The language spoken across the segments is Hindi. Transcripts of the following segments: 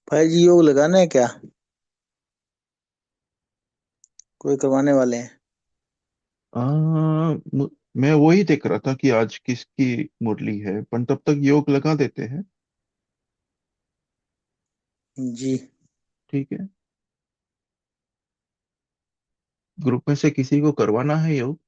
भाई जी योग लगाना है क्या? कोई करवाने वाले हैं? आ, मैं वही देख रहा था कि आज किसकी मुरली है, पर तब तक योग लगा देते हैं। जी। ठीक है। ग्रुप में से किसी को करवाना है योग?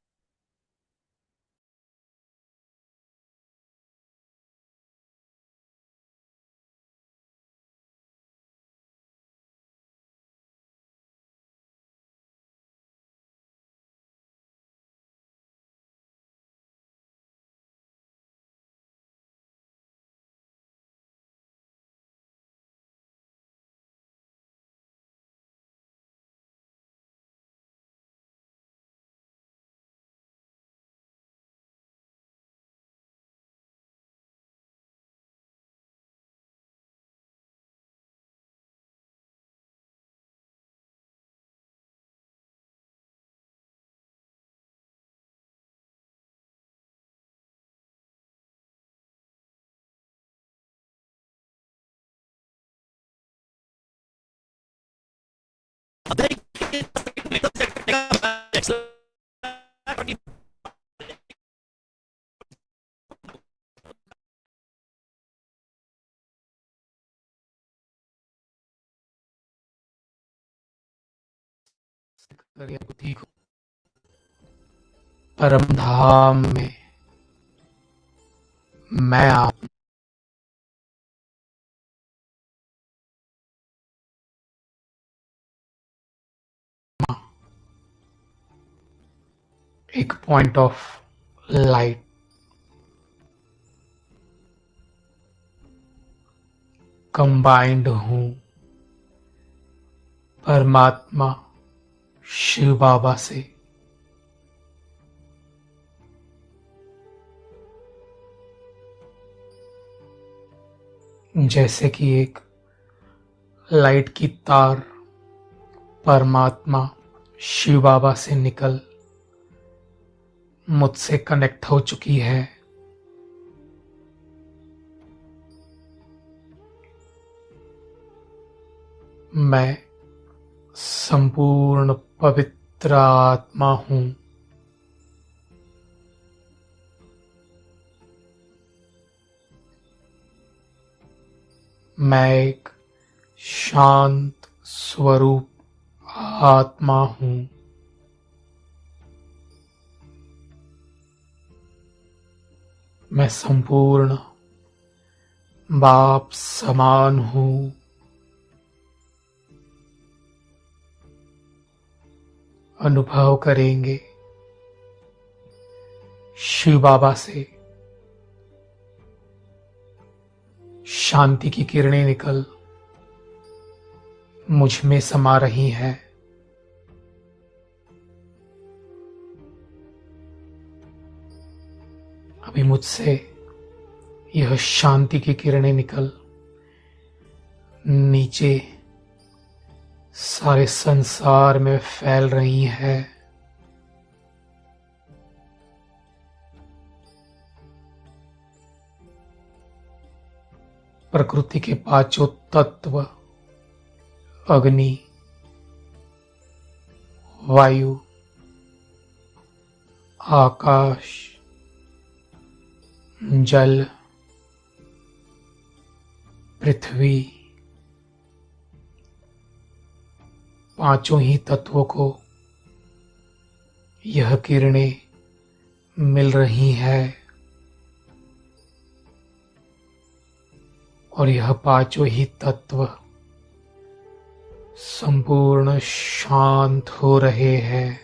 करिए बुद्धि को परम धाम में मैं आत्मा एक पॉइंट ऑफ लाइट कंबाइंड हूँ परमात्मा शिव बाबा से। जैसे कि एक लाइट की तार परमात्मा शिव बाबा से निकल मुझसे कनेक्ट हो चुकी है, मैं संपूर्ण पवित्र आत्मा हूँ। मैं एक शांत स्वरूप आत्मा हूँ। मैं संपूर्ण बाप समान हूँ। अनुभव करेंगे शिव बाबा से शांति की किरणें निकल मुझ में समा रही हैं। अभी मुझसे यह शांति की किरणें निकल नीचे सारे संसार में फैल रही हैं। प्रकृति के पांचों तत्व अग्नि, वायु, आकाश, जल, पृथ्वी, पांचों ही तत्वों को यह किरणें मिल रही हैं और यह पांचों ही तत्व संपूर्ण शांत हो रहे हैं।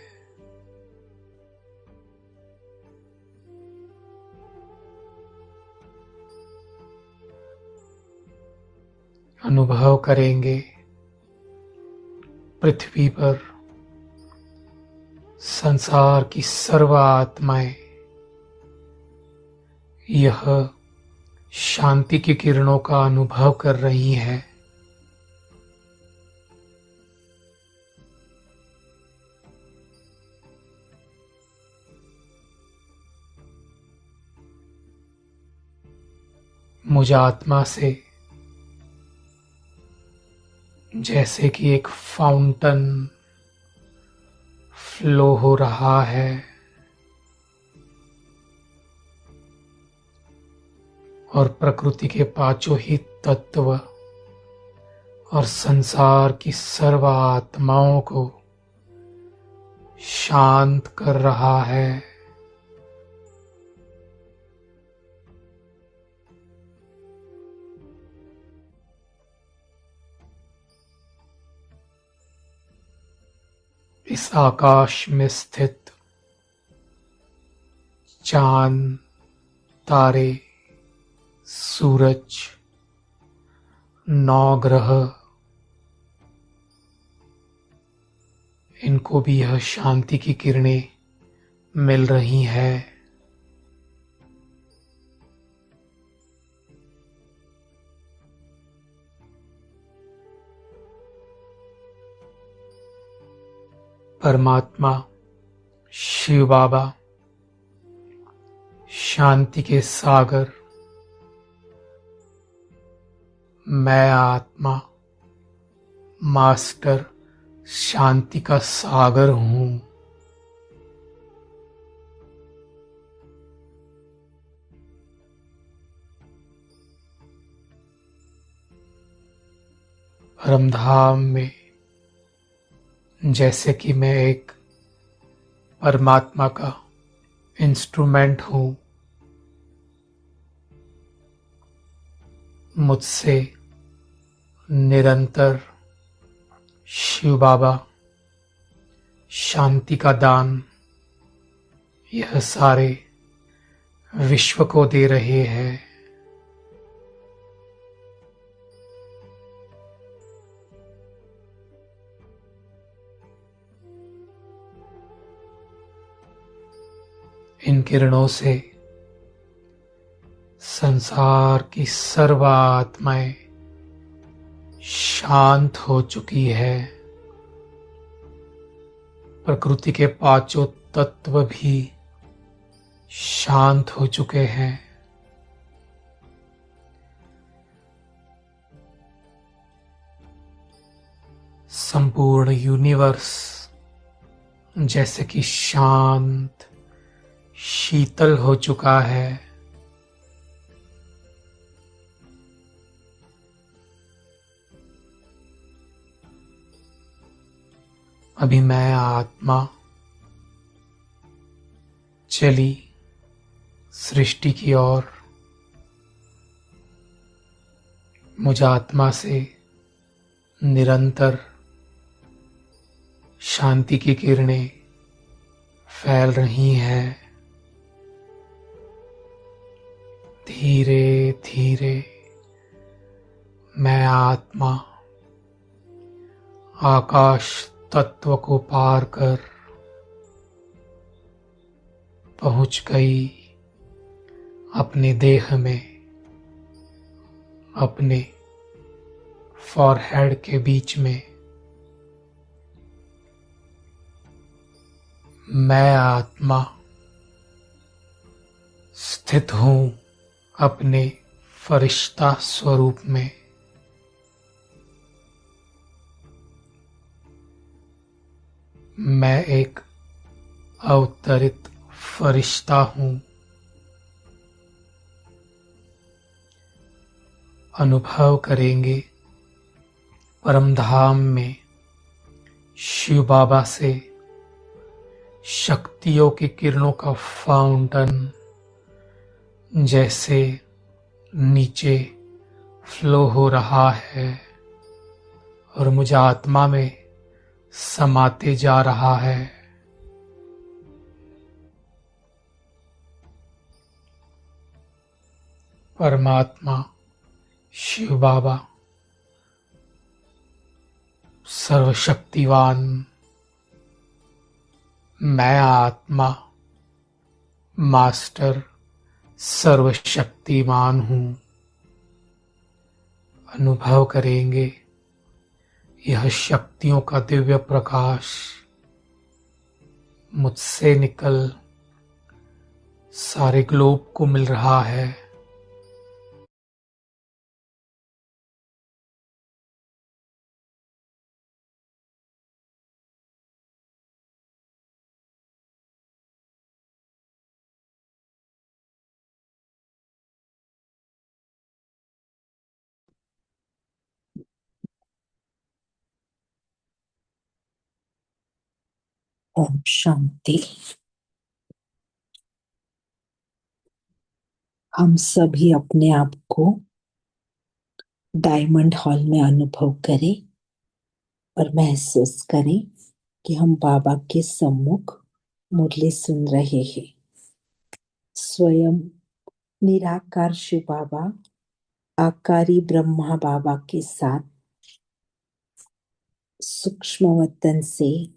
अनुभव करेंगे पृथ्वी पर संसार की सर्व आत्माएं यह शांति की किरणों का अनुभव कर रही हैं। मुझ आत्मा से जैसे कि एक फाउंटेन फ्लो हो रहा है और प्रकृति के पांचों ही तत्व और संसार की सर्व आत्माओं को शांत कर रहा है। इस आकाश में स्थित चांद, तारे, सूरज, 9 ग्रह, इनको भी यह शांति की किरणें मिल रही है। परमात्मा शिव बाबा शांति के सागर, मैं आत्मा मास्टर शांति का सागर हूं। परमधाम में जैसे कि मैं एक परमात्मा का इंस्ट्रूमेंट हूं, मुझसे निरंतर शिव बाबा शांति का दान यह सारे विश्व को दे रहे हैं। इन किरणों से संसार की सर्व आत्माएं शांत हो चुकी है। प्रकृति के पांचों तत्व भी शांत हो चुके हैं। संपूर्ण यूनिवर्स जैसे कि शांत, शीतल हो चुका है। अभी मैं आत्मा चली सृष्टि की ओर। मुझ आत्मा से निरंतर शांति की किरणें फैल रही हैं। धीरे धीरे मैं आत्मा आकाश तत्व को पार कर पहुंच गई अपने देह में, अपने फॉरहेड के बीच में। मैं आत्मा स्थित हूं अपने फरिश्ता स्वरूप में। मैं एक अवतरित फरिश्ता हूं। अनुभव करेंगे परमधाम में शिव बाबा से शक्तियों की किरणों का फाउंटेन जैसे नीचे फ्लो हो रहा है और मुझे आत्मा में समाते जा रहा है। परमात्मा शिव बाबा सर्वशक्तिवान, मैं आत्मा मास्टर सर्वशक्तिमान हूं। अनुभव करेंगे यह शक्तियों का दिव्य प्रकाश मुझसे निकल सारे ग्लोब को मिल रहा है। ओम शांति। हम सभी अपने आप को डायमंड हॉल में अनुभव करें और महसूस करें कि हम बाबा के सम्मुख मुरली सुन रहे हैं। स्वयं निराकार शिव बाबा आकारी ब्रह्मा बाबा के साथ सूक्ष्म वतन से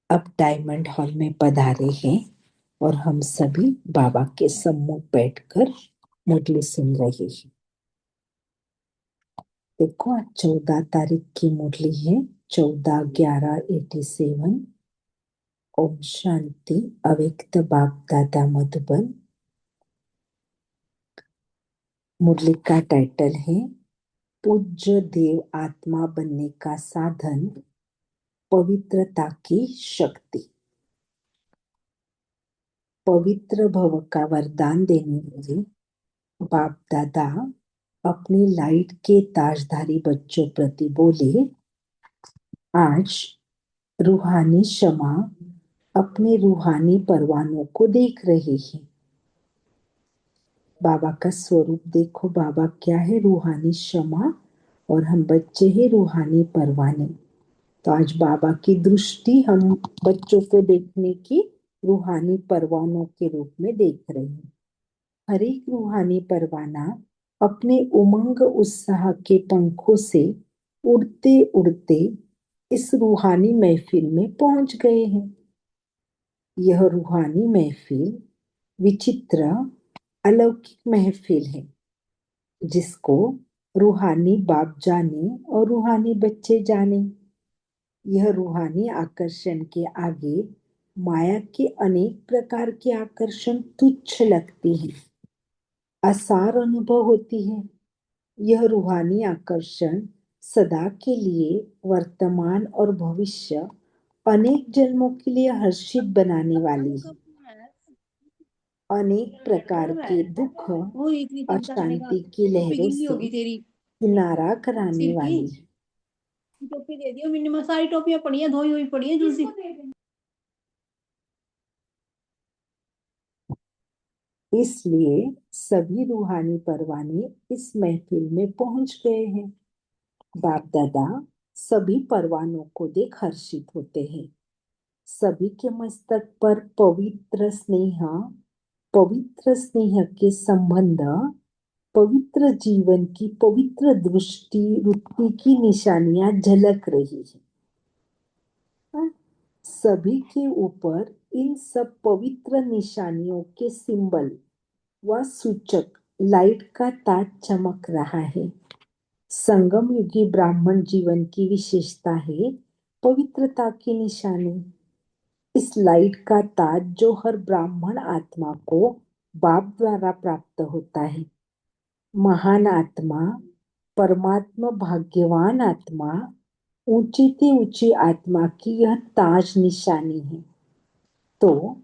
अब डायमंड हॉल में पधारे हैं और हम सभी बाबा के सम्मुख बैठकर मुरली सुन रहे हैं। देखो, आज 14 तारीख की मुरली है, 14/11/87। ओम शांति। अव्यक्त बाप दादा मधुबन। मुरली का टाइटल है पूज्य देव आत्मा बनने का साधन, पवित्रता की शक्ति। पवित्र भव का वरदान देने वाले बाप दादा अपनी लाइट के ताजधारी बच्चों प्रति बोले, आज रूहानी क्षमा अपने रूहानी परवानों को देख रहे हैं। बाबा का स्वरूप देखो, बाबा क्या है? रूहानी क्षमा, और हम बच्चे हैं रूहानी परवाने। तो आज बाबा की दृष्टि हम बच्चों को देखने की रूहानी परवानों के रूप में देख रहे हैं। हर एक रूहानी परवाना अपने उमंग उत्साह के पंखों से उड़ते उड़ते इस रूहानी महफिल में पहुंच गए हैं। यह रूहानी महफिल विचित्र अलौकिक महफिल है, जिसको रूहानी बाप जाने और रूहानी बच्चे जाने। यह रूहानी आकर्षण के आगे माया के अनेक प्रकार के आकर्षण तुच्छ लगती हैं, असार अनुभव होती है। यह रूहानी आकर्षण सदा के लिए वर्तमान और भविष्य अनेक जन्मों के लिए हर्षित बनाने वाली है। अनेक प्रकार के दुख अशांति की लहरों से किनारा कराने वाली है। टोपी दे दियो, मैंने सारी टोपियां पड़ी हैं, धोई हुई पड़ी हैं दूसरी। इसलिए सभी रूहानी परवाने इस महफिल में पहुंच गए हैं। बाप दादा सभी परवानों को देख हर्षित होते हैं। सभी के मस्तक पर पवित्र स्नेह के संबंध, पवित्र जीवन की पवित्र दृष्टि वृत्ति की निशानियां झलक रही है। सभी के ऊपर इन सब पवित्र निशानियों के सिंबल व सूचक लाइट का ताज चमक रहा है। संगम युगी ब्राह्मण जीवन की विशेषता है पवित्रता की निशानी। इस लाइट का ताज जो हर ब्राह्मण आत्मा को बाप द्वारा प्राप्त होता है। महान आत्मा, परमात्मा, भाग्यवान आत्मा, ऊंची से ऊंची आत्मा की यह ताज निशानी है। तो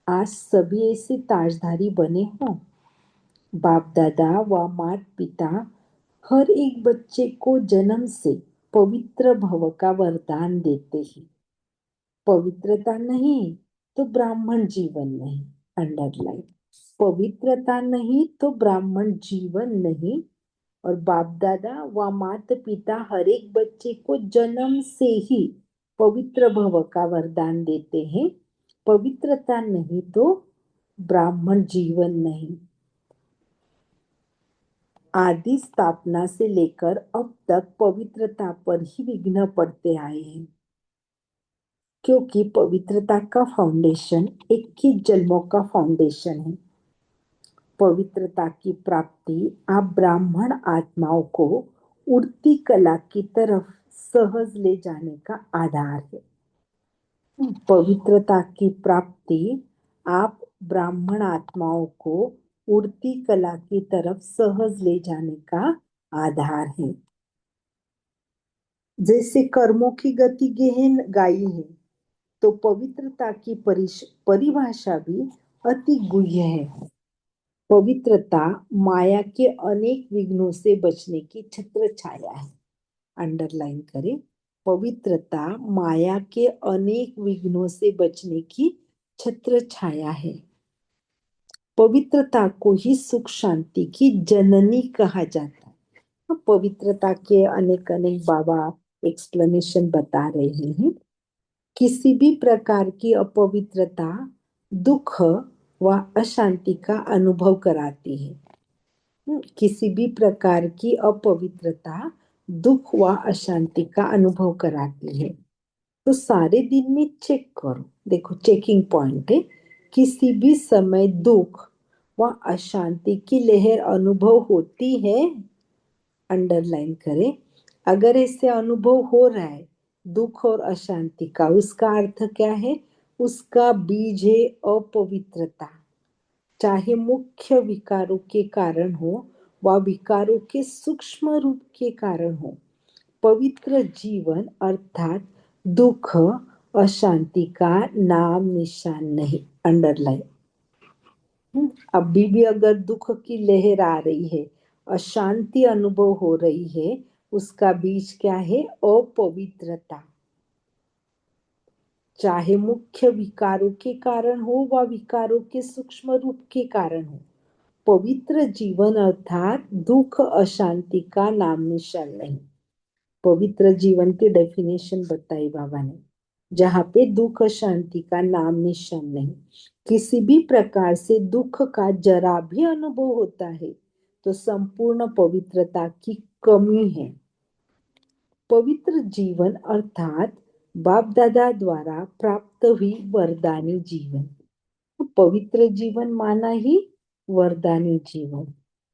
आज सभी ऐसे ताजधारी बने हो। बाप दादा व माता पिता हर एक बच्चे को जन्म से पवित्र भव का वरदान देते हैं। पवित्रता नहीं तो ब्राह्मण जीवन नहीं। अंडरलाइन, पवित्रता नहीं तो ब्राह्मण जीवन नहीं। और बाप दादा व माता पिता हर एक बच्चे को जन्म से ही पवित्र भव का वरदान देते हैं। पवित्रता नहीं तो ब्राह्मण जीवन नहीं। आदि स्थापना से लेकर अब तक पवित्रता पर ही विघ्न पड़ते आए हैं, क्योंकि पवित्रता का फाउंडेशन 21 जन्मों का फाउंडेशन है। पवित्रता की प्राप्ति आप ब्राह्मण आत्माओं को उड़ती कला की तरफ सहज ले जाने का आधार है। पवित्रता की प्राप्ति आप ब्राह्मण आत्माओं को उड़ती कला की तरफ सहज ले जाने का आधार है। जैसे कर्मों की गति गहन गाई है, तो पवित्रता की परिभाषा भी अति गुह्य है। पवित्रता माया के अनेक विघ्नों से बचने की छत्र छाया है। अंडरलाइन करें, पवित्रता माया के अनेक विघ्नों से बचने की छत्र छाया है। पवित्रता को ही सुख शांति की जननी कहा जाता है। पवित्रता के अनेक अनेक बाबा एक्सप्लेनेशन बता रहे हैं। किसी भी प्रकार की अपवित्रता दुख व अशांति का अनुभव कराती है। किसी भी प्रकार की अपवित्रता दुख व अशांति का अनुभव कराती है। तो सारे दिन में चेक करो, देखो चेकिंग पॉइंट है। किसी भी समय दुख व अशांति की लहर अनुभव होती है, अंडरलाइन करें। अगर ऐसे अनुभव हो रहा है दुख और अशांति का, उसका अर्थ क्या है? उसका बीज है अपवित्रता। चाहे मुख्य विकारों के कारण हो व विकारों के सूक्ष्म रूप के कारण हो, पवित्र जीवन अर्थात दुख अशांति का नाम निशान नहीं। अंडरलाइन। अभी भी अगर दुख की लहर आ रही है, अशांति अनुभव हो रही है, उसका बीज क्या है? अपवित्रता। चाहे मुख्य विकारों के कारण हो व विकारों के सूक्ष्म रूप के कारण हो, पवित्र जीवन अर्थात दुख अशांति का नाम निशान नहीं। पवित्र जीवन की डेफिनेशन बताई बाबा ने, जहाँ पे दुख शांति का नाम निशान नहीं। किसी भी प्रकार से दुख का जरा भी अनुभव होता है तो संपूर्ण पवित्रता की कमी है। पवित्र जीवन अर्थात बाप दादा द्वारा प्राप्त हुई वरदानी जीवन। पवित्र जीवन माना ही वरदानी जीवन,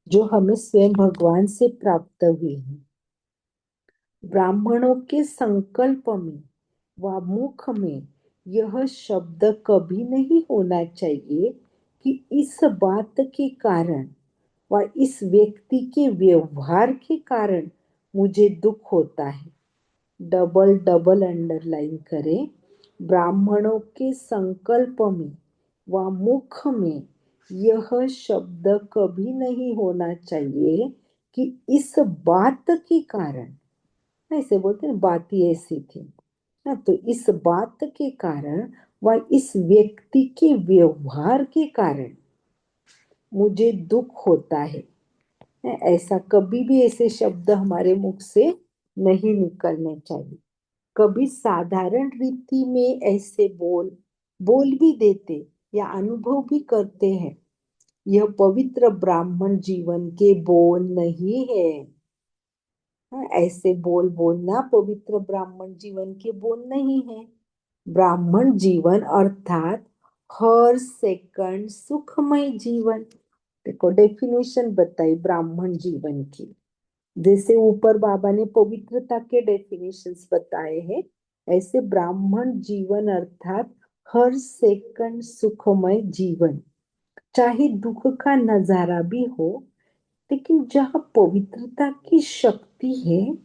जो हमें स्वयं भगवान से प्राप्त हुई है। ब्राह्मणों के संकल्प में व मुख में यह शब्द कभी नहीं होना चाहिए कि इस बात के कारण व इस व्यक्ति के व्यवहार के कारण मुझे दुख होता है। डबल डबल अंडरलाइन करें। ब्राह्मणों के संकल्प में व मुख में यह शब्द कभी नहीं होना चाहिए कि इस बात के कारण, ऐसे बोलते हैं बात ही ऐसी थी, तो इस बात के कारण व इस व्यक्ति के व्यवहार के कारण मुझे दुख होता है। ऐसा कभी भी ऐसे शब्द हमारे मुख से नहीं निकलने चाहिए। कभी साधारण रीति में ऐसे बोल भी देते या अनुभव भी करते हैं, यह पवित्र ब्राह्मण जीवन के बोल नहीं है। ऐसे बोलना पवित्र ब्राह्मण जीवन के बोल नहीं है। ब्राह्मण जीवन अर्थात हर सेकंड सुखमय जीवन। देखो डेफिनेशन बताई ब्राह्मण जीवन की, जैसे ऊपर बाबा ने पवित्रता के डेफिनेशंस बताए हैं, ऐसे ब्राह्मण जीवन अर्थात हर सेकंड सुखमय जीवन। चाहे दुख का नजारा भी हो, लेकिन जहाँ पवित्रता की शक्ति है,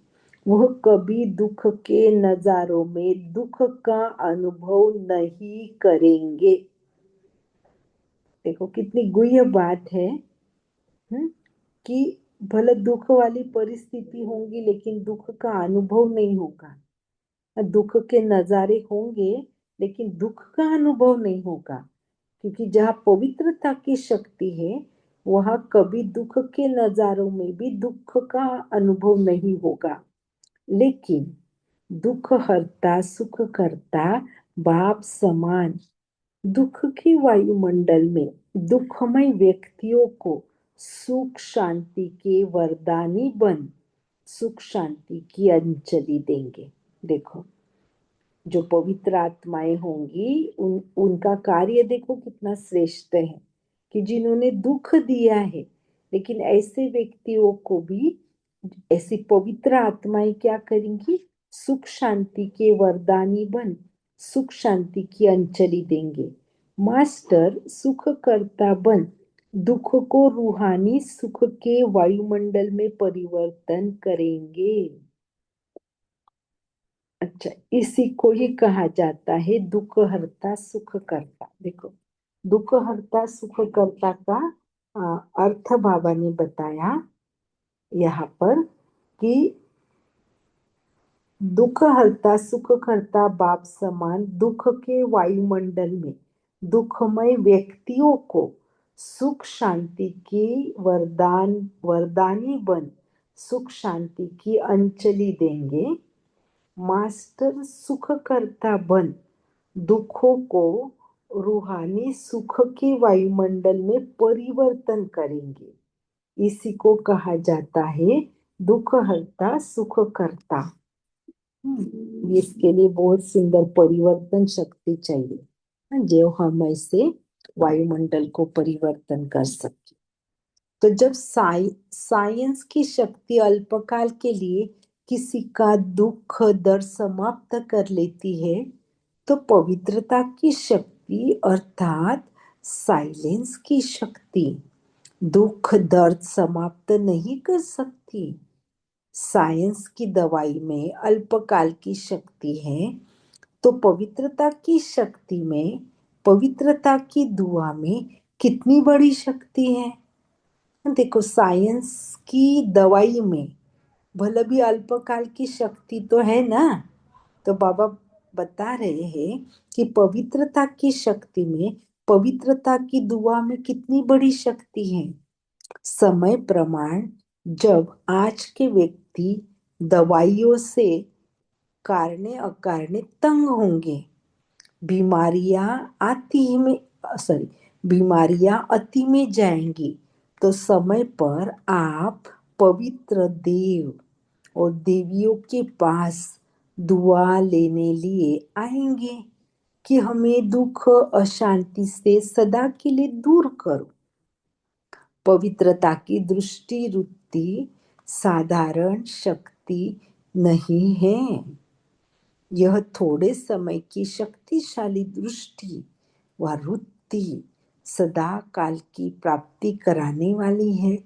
वह कभी दुख के नजारों में दुख का अनुभव नहीं करेंगे। देखो कितनी गुह्य बात है, कि भले दुख वाली परिस्थिति होंगी लेकिन दुख का अनुभव नहीं होगा। दुख के नजारे होंगे लेकिन दुख का अनुभव नहीं होगा, क्योंकि जहाँ पवित्रता की शक्ति है वहां कभी दुख के नजारों में भी दुख का अनुभव नहीं होगा। लेकिन दुख हरता सुख करता बाप समान दुख की वायुमंडल में दुखमय व्यक्तियों को सुख शांति के वरदानी बन सुख शांति की अंजलि देंगे। देखो जो पवित्र आत्माएं होंगी उनका कार्य देखो कितना श्रेष्ठ है, कि जिन्होंने दुख दिया है, लेकिन ऐसे व्यक्तियों को भी ऐसी पवित्र आत्माएं क्या करेंगी? सुख शांति के वरदानी बन सुख शांति की अंजलि देंगे। मास्टर सुख करता बन दुख को रूहानी सुख के वायुमंडल में परिवर्तन करेंगे। अच्छा, इसी को ही कहा जाता है दुख हरता सुख करता। देखो दुख हरता सुख करता का अर्थ बाबा ने बताया यहाँ पर कि दुख हरता सुख करता बाप समान दुख के वायुमंडल में दुखमय व्यक्तियों को सुख शांति की वरदानी बन सुख शांति की अंजलि देंगे। मास्टर सुख करता बन दुखों को रूहानी सुख के वायुमंडल में परिवर्तन करेंगे। इसी को कहा जाता है दुख हरता सुख करता। इसके लिए बहुत सुंदर परिवर्तन शक्ति चाहिए जो हम ऐसे वायुमंडल को परिवर्तन कर सके। तो जब साइंस की शक्ति अल्पकाल के लिए किसी का दुख दर्द समाप्त कर लेती है तो पवित्रता की शक्ति अर्थात साइलेंस की शक्ति दुख दर्द समाप्त नहीं कर सकती। साइंस की दवाई में अल्पकाल की शक्ति है तो पवित्रता की शक्ति में पवित्रता की दुआ में कितनी बड़ी शक्ति है। देखो साइंस की दवाई में भले भी अल्पकाल की शक्ति तो है ना, तो बाबा बता रहे हैं कि पवित्रता की शक्ति में पवित्रता की दुआ में कितनी बड़ी शक्ति है। समय प्रमाण जब आज के व्यक्ति दवाइयों से कारणे अकारणे तंग होंगे, बीमारियां अति में जाएंगी तो समय पर आप पवित्र देव और देवियों के पास दुआ लेने लिए आएंगे कि हमें दुख अशांति से सदा के लिए दूर करो। पवित्रता की दृष्टि वृत्ति साधारण शक्ति नहीं है। यह थोड़े समय की शक्तिशाली दृष्टि व वृत्ति सदा काल की प्राप्ति कराने वाली है।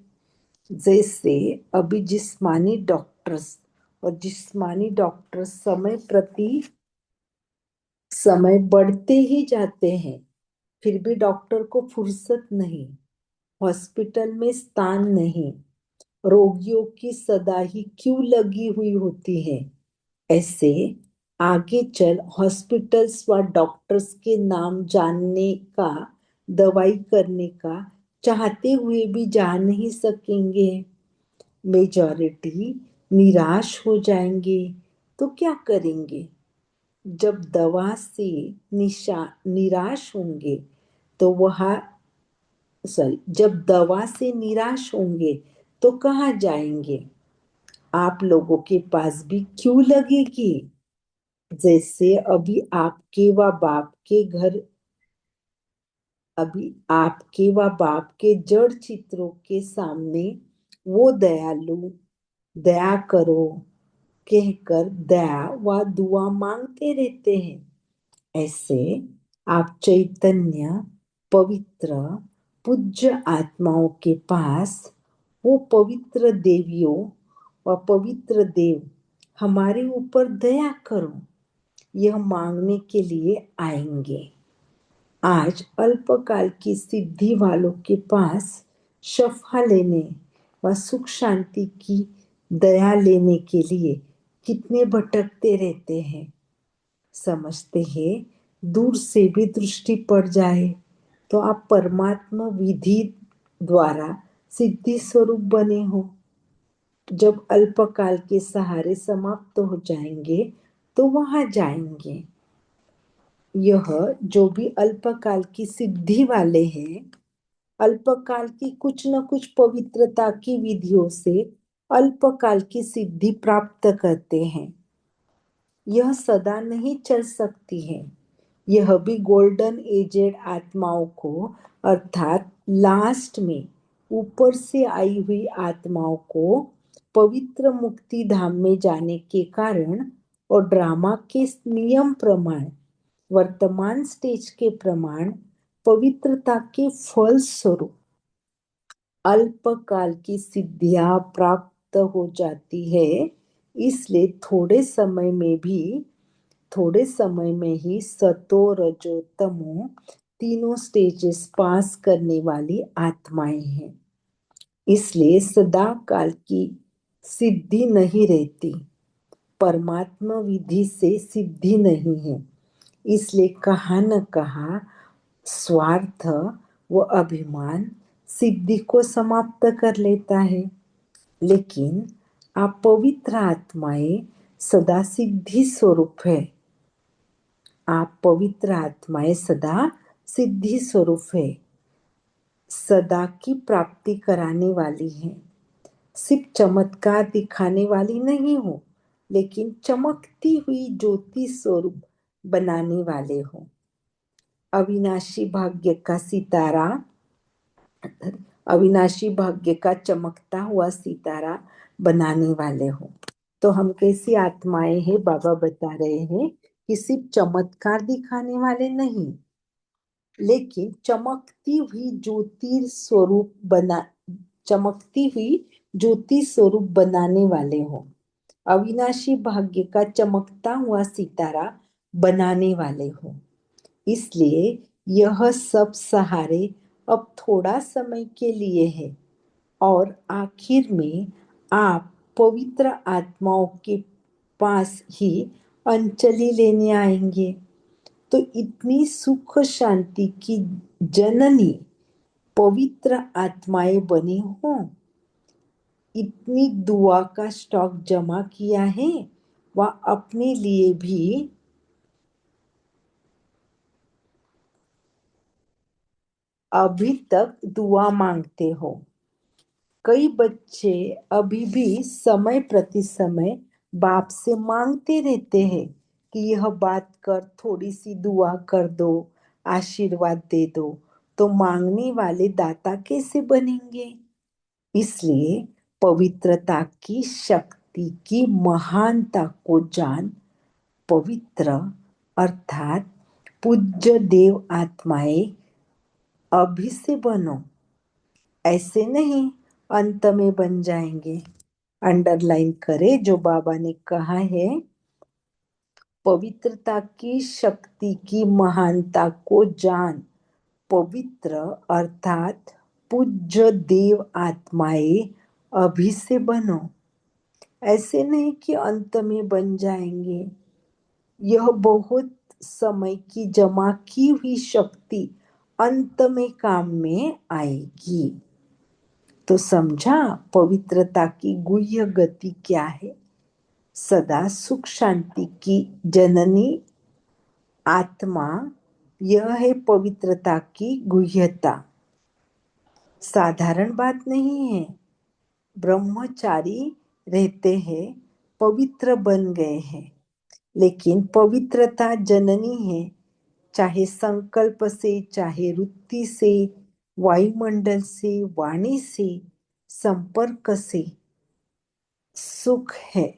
जैसे अभी जिस्मानी डॉक्टर्स समय प्रति समय बढ़ते ही जाते हैं, फिर भी डॉक्टर को फुर्सत नहीं, हॉस्पिटल में स्थान नहीं, रोगियों की सदा ही क्यों लगी हुई होती है। ऐसे आगे चल हॉस्पिटल्स व डॉक्टर्स के नाम जानने का, दवाई करने का चाहते हुए भी जा नहीं सकेंगे। मेजॉरिटी निराश हो जाएंगे तो क्या करेंगे। जब दवा से निराश होंगे तो जब दवा से निराश होंगे तो कहाँ जाएंगे। आप लोगों के पास भी क्यों लगेगी। जैसे अभी आपके व बाप के जड़ चित्रों के सामने वो दयालु दया करो कहकर दया व दुआ मांगते रहते हैं। ऐसे आप चैतन्य पवित्र पूज्य आत्माओं के पास वो पवित्र देवियों व पवित्र देव हमारे ऊपर दया करो यह मांगने के लिए आएंगे। आज अल्पकाल की सिद्धि वालों के पास शफा लेने व सुख शांति की दया लेने के लिए कितने भटकते रहते हैं। समझते हैं दूर से भी दृष्टि पड़ जाए तो आप परमात्मा विधि द्वारा सिद्धि स्वरूप बने हो। जब अल्पकाल के सहारे समाप्त हो जाएंगे तो वहां जाएंगे। यह जो भी अल्पकाल की सिद्धि वाले हैं, अल्पकाल की कुछ न कुछ पवित्रता की विधियों से अल्पकाल की सिद्धि प्राप्त करते हैं। यह सदा नहीं चल सकती है। यह भी गोल्डन एजेड आत्माओं को अर्थात लास्ट में ऊपर से आई हुई आत्माओं को पवित्र मुक्ति धाम में जाने के कारण और ड्रामा के नियम प्रमाण वर्तमान स्टेज के प्रमाण पवित्रता के फल स्वरूप अल्पकाल की सिद्धियां प्राप्त हो जाती है। इसलिए थोड़े समय में ही सतो रजो तमो तीनों स्टेजेस पास करने वाली आत्माएं हैं। इसलिए सदा काल की सिद्धि नहीं रहती। परमात्मा विधि से सिद्धि नहीं है। इसलिए कहा न कहा स्वार्थ व अभिमान सिद्धि को समाप्त कर लेता है। लेकिन आप पवित्र आत्माएं सदा सिद्धि स्वरूप है। आप पवित्र आत्माएं सदा सिद्धि स्वरूप है, सदा की प्राप्ति कराने वाली है। सिर्फ चमत्कार दिखाने वाली नहीं हो, लेकिन चमकती हुई ज्योति स्वरूप बनाने वाले हो। अविनाशी भाग्य का सितारा, अविनाशी भाग्य का चमकता हुआ सितारा बनाने वाले हो। तो हम कैसी आत्माएं हैं, बाबा बता रहे हैं कि सिर्फ चमत्कार दिखाने वाले नहीं, लेकिन चमकती हुई ज्योति स्वरूप बनाने वाले हो। अविनाशी भाग्य का चमकता हुआ सितारा बनाने वाले हो। इसलिए यह सब सहारे अब थोड़ा समय के लिए है और आखिर में आप पवित्र आत्माओं के पास ही अंजलि लेने आएंगे। तो इतनी सुख शांति की जननी पवित्र आत्माएं बनी हो, इतनी दुआ का स्टॉक जमा किया है, वह अपने लिए भी अभी तक दुआ मांगते हो। कई बच्चे अभी भी समय प्रति समय बाप से मांगते रहते हैं कि यह बात कर, थोड़ी सी दुआ कर दो, आशीर्वाद दे दो। तो मांगने वाले दाता कैसे बनेंगे? इसलिए पवित्रता की शक्ति की महानता को जान पवित्र अर्थात पूज्य देव आत्माएं अभी से बनो। ऐसे नहीं अंत में बन जाएंगे। अंडरलाइन करे जो बाबा ने कहा है, पवित्रता की शक्ति की महानता को जान पवित्र अर्थात पूज्य देव आत्माएं अभी से बनो। ऐसे नहीं कि अंत में बन जाएंगे। यह बहुत समय की जमा की हुई शक्ति अंत में काम में आएगी। तो समझा पवित्रता की गुह्य गति क्या है? सदा सुख शांति की जननी आत्मा, यह है पवित्रता की गुह्यता। साधारण बात नहीं है। ब्रह्मचारी रहते हैं, पवित्र बन गए हैं, लेकिन पवित्रता जननी है। चाहे संकल्प से, चाहे वृत्ति से, वायुमंडल से, वाणी से, संपर्क से सुख है।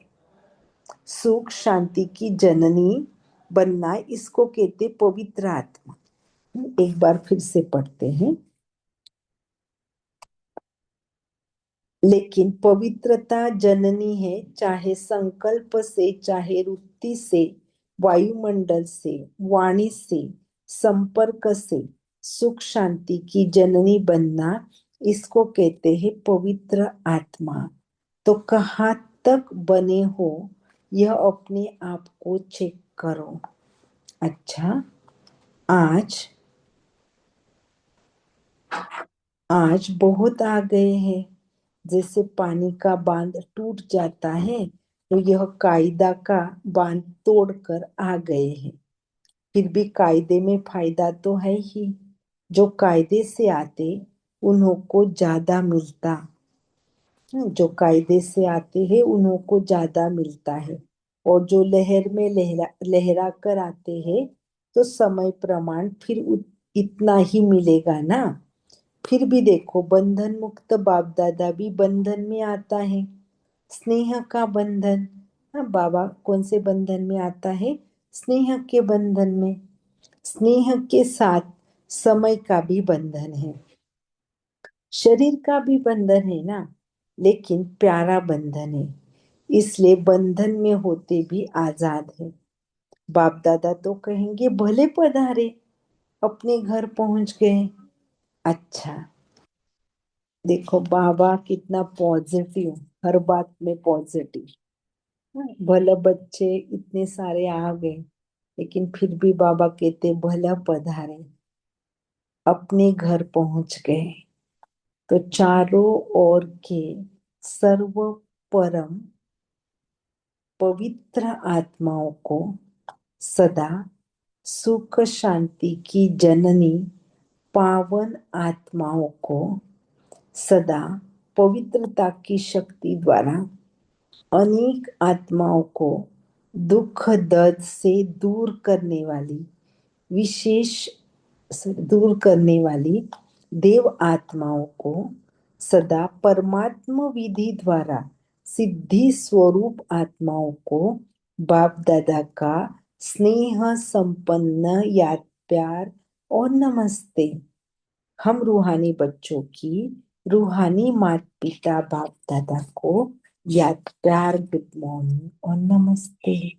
सुख शांति की जननी बनना, इसको कहते पवित्र आत्मा। एक बार फिर से पढ़ते हैं। लेकिन पवित्रता जननी है, चाहे संकल्प से, चाहे वृत्ति से, वायुमंडल से, वाणी से, संपर्क से सुख शांति की जननी बनना, इसको कहते हैं पवित्र आत्मा। तो कहाँ तक बने हो, यह अपने आप को चेक करो। अच्छा, आज बहुत आ गए हैं। जैसे पानी का बांध टूट जाता है, तो यह कायदा का बांध तोड़कर आ गए हैं। फिर भी कायदे में फायदा तो है ही। जो कायदे से आते उन्हों को ज्यादा मिलता, जो कायदे से आते हैं उन्हों को ज्यादा मिलता है। और जो लहर में लहरा कर आते हैं, तो समय प्रमाण फिर इतना ही मिलेगा ना। फिर भी देखो, बंधन मुक्त बाप दादा भी बंधन में आता है, स्नेह का बंधन। हाँ, बाबा कौन से बंधन में आता है? स्नेह के बंधन में। स्नेह के साथ समय का भी बंधन है, शरीर का भी बंधन है ना, लेकिन प्यारा बंधन है। इसलिए बंधन में होते भी आजाद है। बाप दादा तो कहेंगे भले पधारे, अपने घर पहुंच गए। अच्छा, देखो बाबा कितना पॉजिटिव, हर बात में पॉजिटिव। भले बच्चे इतने सारे आ गए, लेकिन फिर भी बाबा कहते भला पधारे, अपने घर पहुंच गए। तो चारों ओर के सर्व परम पवित्र आत्माओं को सदा सुख शांति की जननी पावन आत्माओं को सदा पवित्रता की शक्ति द्वारा अनेक आत्माओं को दुख दर्द से विशेष दूर करने वाली देव आत्माओं को सदा परमात्म विधि द्वारा सिद्धि स्वरूप आत्माओं को बाप दादा का स्नेह संपन्न याद प्यार और नमस्ते। हम रूहानी बच्चों की रूहानी माता पिता बाप दादा को याद प्यार गुड मॉर्निंग और नमस्ते।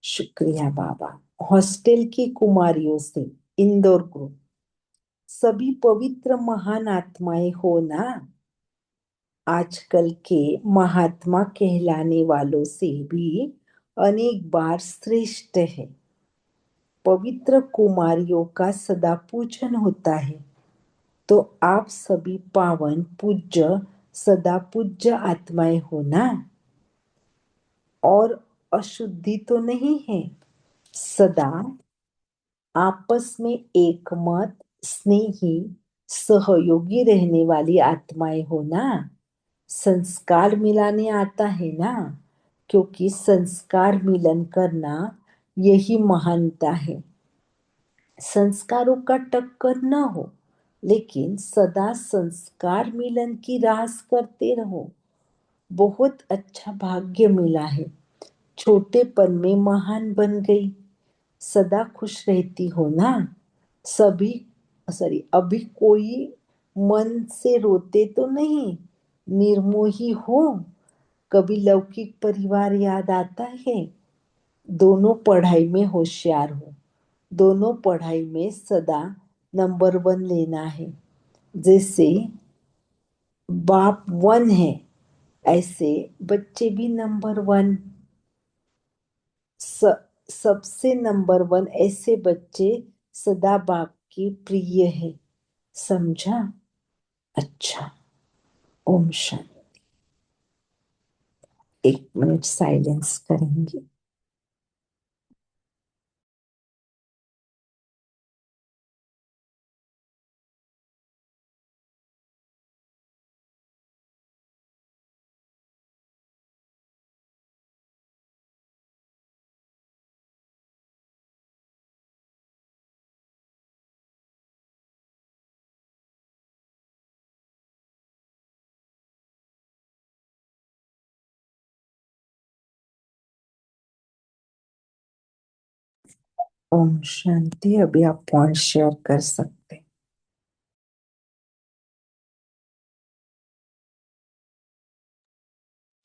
शुक्रिया बाबा। हॉस्टल की कुमारियों से इंदौर ग्रुप, सभी पवित्र महान आत्माएं हो ना। आजकल के महात्मा कहलाने वालों से भी अनेक बार श्रेष्ठ है। पवित्र कुमारियों का सदा पूजन होता है। तो आप सभी पावन पूज्य सदा पूज्य आत्माएं हो ना, और अशुद्धि तो नहीं है। सदा आपस में एकमत स्नेही सहयोगी रहने वाली आत्माएं हो ना। संस्कार मिलाने आता है ना, क्योंकि संस्कार मिलन करना यही महानता है। संस्कारों का टक्कर न हो, लेकिन सदा संस्कार मिलन की रास करते रहो। बहुत अच्छा भाग्य मिला है। छोटेपन में महान बन गई। सदा खुश रहती हो ना। अभी कोई मन से रोते तो नहीं, निर्मोही हो। कभी लौकिक परिवार याद आता है। दोनों पढ़ाई में होशियार हो। दोनों पढ़ाई में सदा नंबर 1 लेना है। जैसे बाप 1 है, ऐसे बच्चे भी नंबर 1। सबसे नंबर 1 ऐसे बच्चे सदा बाप के प्रिय है। समझा? अच्छा। ओम शांति। 1 मिनट साइलेंस करेंगे। ओम शांति। अभी आप पॉइंट शेयर कर सकते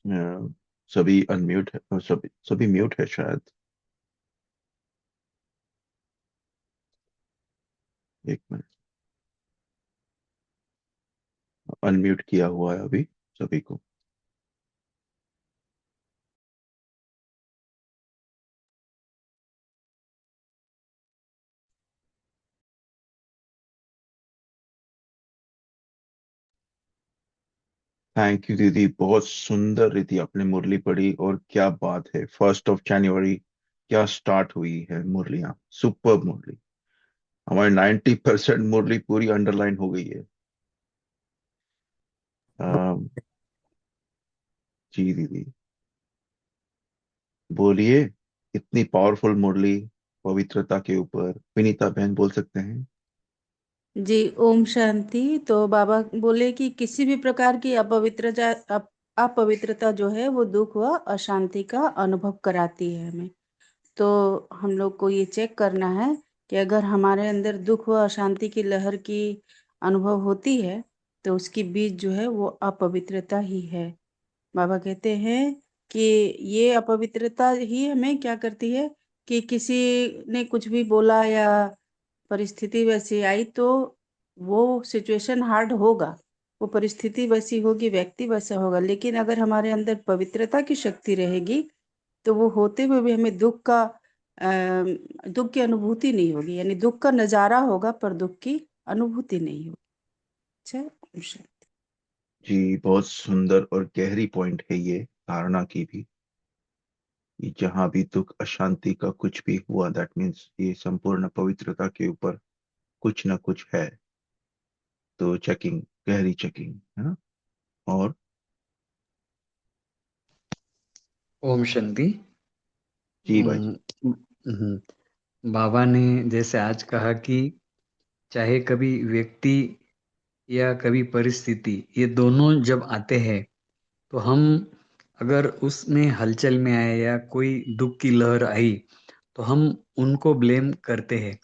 हैं। सभी अनम्यूट है, सभी सभी म्यूट है शायद। एक मिनट, अनम्यूट किया हुआ है अभी सभी को। थैंक यू दीदी, बहुत सुंदर रीति आपने मुरली पढ़ी। और क्या बात है, 1 जनवरी क्या स्टार्ट हुई है मुरलियां। सुपर मुरली, हमारी 90% मुरली पूरी अंडरलाइन हो गई है। अम, जी दीदी बोलिए, इतनी पावरफुल मुरली पवित्रता के ऊपर। विनीता बहन बोल सकते हैं। जी ओम शांति। तो बाबा बोले कि किसी भी प्रकार की अपवित्रता जो है वो दुख व अशांति का अनुभव कराती है हमें। तो हम लोग को ये चेक करना है कि अगर हमारे अंदर दुख व अशांति की लहर की अनुभव होती है तो उसकी बीज जो है वो अपवित्रता ही है। बाबा कहते हैं कि ये अपवित्रता ही हमें क्या करती है कि किसी ने कुछ भी बोला या परिस्थिति वैसी आई तो वो सिचुएशन हार्ड होगा, वो परिस्थिति वैसी होगी, व्यक्ति वैसा होगा, लेकिन अगर हमारे अंदर पवित्रता की शक्ति रहेगी तो वो होते हुए भी हमें दुख की अनुभूति नहीं होगी, यानी दुख का नजारा होगा पर दुख की अनुभूति नहीं होगी। अच्छा, जी, बहुत सुंदर और गहरी पॉइंट है ये धारणा की भी, कि जहां भी दुख अशांति का कुछ भी हुआ, दैट मीन्स ये संपूर्ण पवित्रता के ऊपर कुछ ना कुछ है। तो चेकिंग, गहरी चेकिंग है ना। और ओम शांति। जी भाई जी। बाबा ने जैसे आज कहा कि चाहे कभी व्यक्ति या कभी परिस्थिति, ये दोनों जब आते हैं तो हम अगर उसमें हलचल में आए या कोई दुख की लहर आई तो हम उनको ब्लेम करते हैं।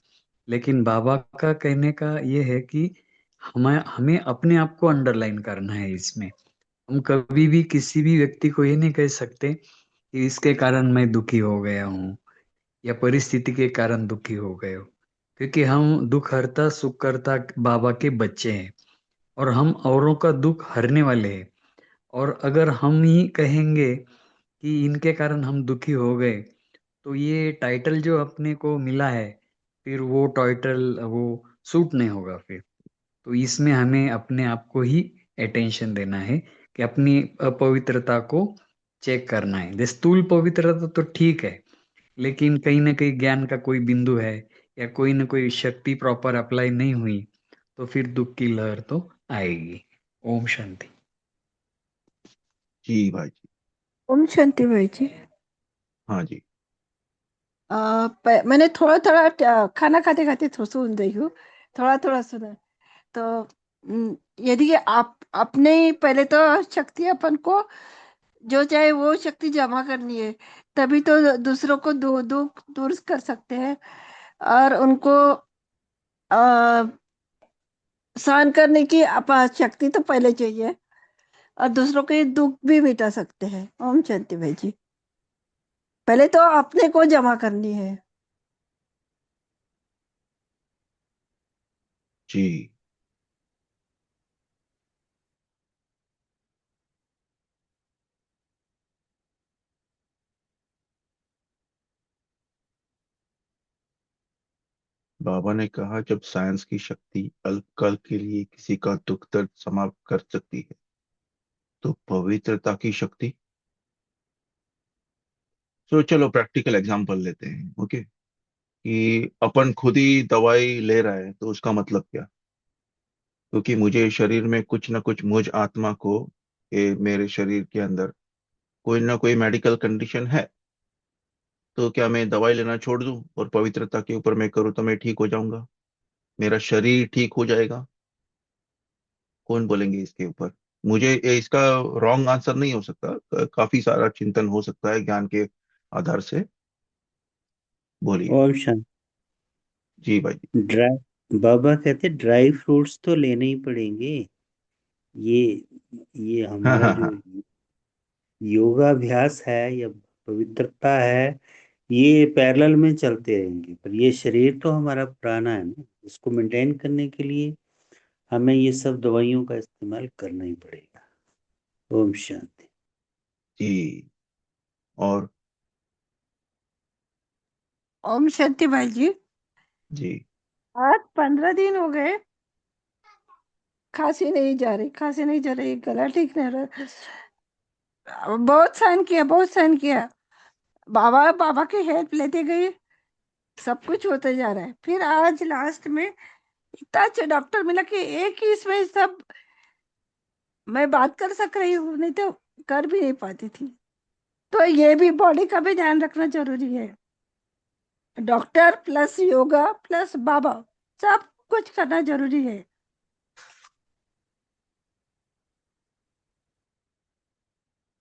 लेकिन बाबा का कहने का ये है कि हमें हमें अपने आप को अंडरलाइन करना है इसमें। हम कभी भी किसी भी व्यक्ति को ये नहीं कह सकते कि इसके कारण मैं दुखी हो गया हूँ या परिस्थिति के कारण दुखी हो गए हो, क्योंकि हम दुख हरता सुख करता बाबा के बच्चे हैं और हम औरों का दुख हरने वाले हैं। और अगर हम ही कहेंगे कि इनके कारण हम दुखी हो गए, तो ये टाइटल जो अपने को मिला है, फिर वो टाइटल वो सूट नहीं होगा फिर। तो इसमें हमें अपने आप को ही अटेंशन देना है कि अपनी अपवित्रता को चेक करना है। स्थूल पवित्रता तो ठीक है, लेकिन कहीं ना कहीं ज्ञान का कोई बिंदु है या कोई ना कोई शक्ति प्रॉपर अप्लाई नहीं हुई तो फिर दुख की लहर तो आएगी। ओम शांति। जी भाई जी। ओम शांति भाई जी। हाँ जी। मैंने थोड़ा थोड़ा खाना खाते खाते सुन रही हूँ, थोड़ा थोड़ा सुना। तो यदि आप अपने ही पहले तो शक्ति अपन को जो चाहे वो शक्ति जमा करनी है, तभी तो दूसरों को दुख दूर कर सकते हैं और उनको आ, सहन करने की शक्ति तो पहले चाहिए और दूसरों के दुख भी मिटा सकते हैं। ओम शांति भाई जी। पहले तो अपने को जमा करनी है। जी। बाबा ने कहा, जब साइंस की शक्ति अल्पकाल के लिए किसी का दुख दर्द समाप्त कर सकती है, तो पवित्रता की शक्ति। तो चलो प्रैक्टिकल एग्जांपल लेते हैं। ओके, कि अपन खुद ही दवाई ले रहा है तो उसका मतलब क्या? क्योंकि मुझे शरीर में कुछ ना कुछ, मुझ आत्मा को, मेरे शरीर के अंदर कोई ना कोई मेडिकल कंडीशन है, तो क्या मैं दवाई लेना छोड़ दूं और पवित्रता के ऊपर मैं करूँ तो मैं ठीक हो जाऊंगा, मेरा शरीर ठीक हो जाएगा? कौन बोलेंगे इसके ऊपर? मुझे इसका रॉन्ग आंसर नहीं हो सकता, काफी सारा चिंतन हो सकता है ज्ञान के आधार से। बोलिए। ओम शांति। जी भाई जी। बाबा कहते ड्राई फ्रूट्स तो लेने ही पड़ेंगे। ये ये हाँ हमारा हाँ जो हाँ। योगाभ्यास है या पवित्रता है, ये पैरेलल में चलते रहेंगे। पर ये शरीर तो हमारा पुराना है ना, इसको मेंटेन करने के लिए हमें ये सब दवाइयों का इस्तेमाल करना ही पड़ेगा। ओम शांति। जी। और ओम शांति भाई जी। जी। आज 15 दिन हो गए, खांसी नहीं जा रही, खांसी नहीं जा रही, गला ठीक नहीं रहा। बहुत सहन किया, बहुत सहन किया। बाबा बाबा की हेल्प लेते गई, सब कुछ होते जा रहा है। फिर आज लास्ट में इतना अच्छा डॉक्टर मिला कि एक ही इसमें सब मैं बात कर सक रही हूँ, नहीं तो कर भी नहीं पाती थी। तो ये भी बॉडी का भी ध्यान रखना जरूरी है। डॉक्टर प्लस योगा प्लस बाबा, सब कुछ करना जरूरी है।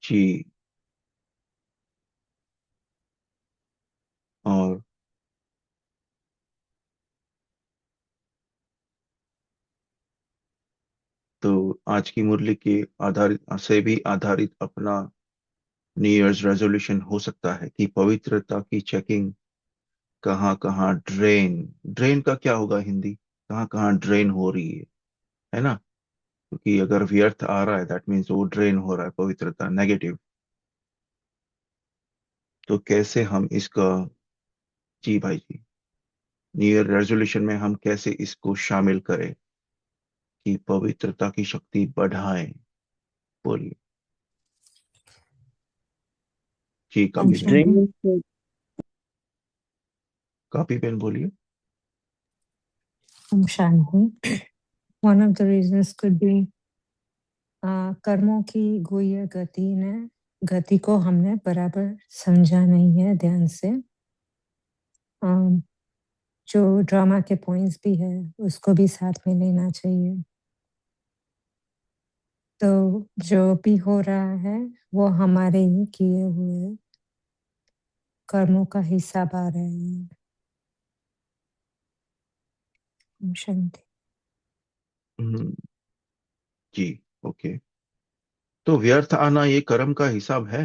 जी। और तो आज की मुरली के आधारित से भी आधारित अपना न्यू ईयर्स रेजोल्यूशन हो सकता है कि पवित्रता की चेकिंग कहाँ कहाँ ड्रेन, ड्रेन का क्या होगा हिंदी, कहाँ कहाँ ड्रेन हो रही है ना? क्योंकि अगर व्यर्थ आ रहा है दैट मीन्स वो ड्रेन हो रहा है, पवित्रता नेगेटिव। तो कैसे हम इसका, जी भाई जी, न्यू ईयर रेजोल्यूशन में हम कैसे इसको शामिल करें कि पवित्रता की शक्ति बढ़ाएं? बोलिए जी, ओम काफी बहन। शांति। ड्रेन काफी बहन बोलिए। Om Shanti. One of the reasons could be कर्मों की गुह्य गति को हमने बराबर समझा नहीं है ध्यान से। जो ड्रामा के पॉइंट्स भी है उसको भी साथ में लेना चाहिए। तो जो भी हो रहा है वो हमारे ही किए हुए कर्मों का हिसाब आ रहा है। ओम शांति। हम्म, जी ओके। तो व्यर्थ आना ये कर्म का हिसाब है?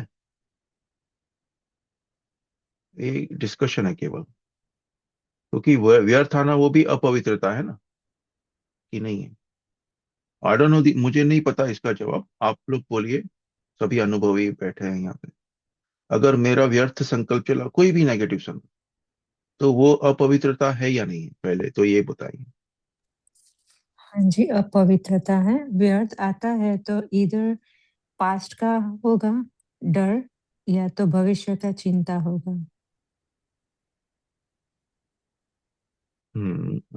ये डिस्कशन है केवल, क्योंकि व्यर्थ आना वो भी अपवित्रता है ना, कि नहीं है? आई डोंट नो, मुझे नहीं पता इसका जवाब, आप लोग बोलिए। सभी अनुभवी बैठे हैं यहाँ पे। अगर मेरा व्यर्थ संकल्प चला, कोई भी नेगेटिव संकल्प, तो वो अपवित्रता है या नहीं है? पहले तो ये बताइए। हाँ जी, अपवित्रता है। व्यर्थ आता है तो इधर पास्ट का होगा डर या तो भविष्य का चिंता होगा।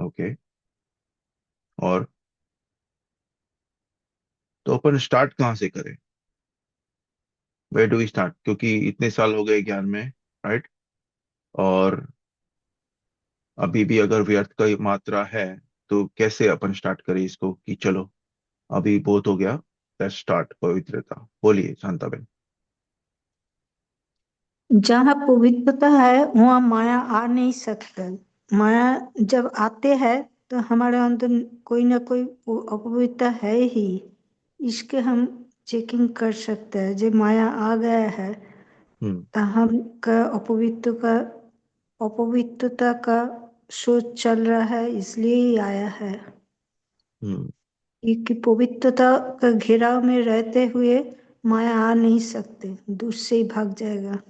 ओके। और तो अपन स्टार्ट कहाँ से करें? Where do we start? क्योंकि इतने साल हो गए ज्ञान में, राइट? और अभी भी अगर व्यर्थ का मात्रा है, तो कैसे अपन स्टार्ट करें इसको कि चलो अभी बहुत हो गया, लेट्स स्टार्ट पवित्रता। बोलिए शांताबेन। जहाँ पवित्रता है वहाँ माया आ नहीं सकता। माया जब आते हैं तो हमारे अंदर कोई ना कोई वो अपवित्रता है ही। इसके हम चेकिंग कर सकते हैं। जब माया आ गया है हम्म तो हम का अपवित्रता का सोच चल रहा है, इसलिए ही आया है। हम्म कि पवित्रता का घेराव में रहते हुए माया आ नहीं सकते, दूर से ही भाग जाएगा।